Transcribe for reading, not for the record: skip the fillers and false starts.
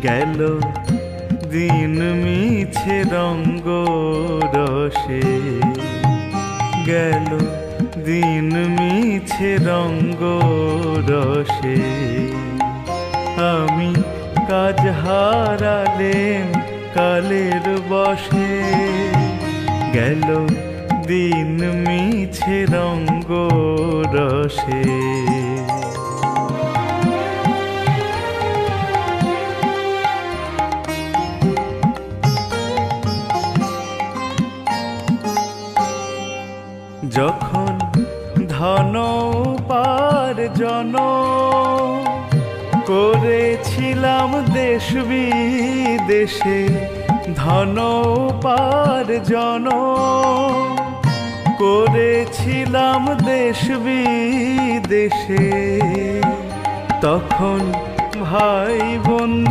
গেল দিন মিছে রঙ্গ রসে, গেল দিন মিছে রঙ্গ রসে। আমি কাজ হারালেম কালের বশে, গেল দিন মিছে রঙ্গ রসে। যখন ধন উপার্জন করেছিলাম দেশ বিদেশে, ধন উপার্জন করেছিলাম দেশ বিদেশে, তখন ভাই বন্ধু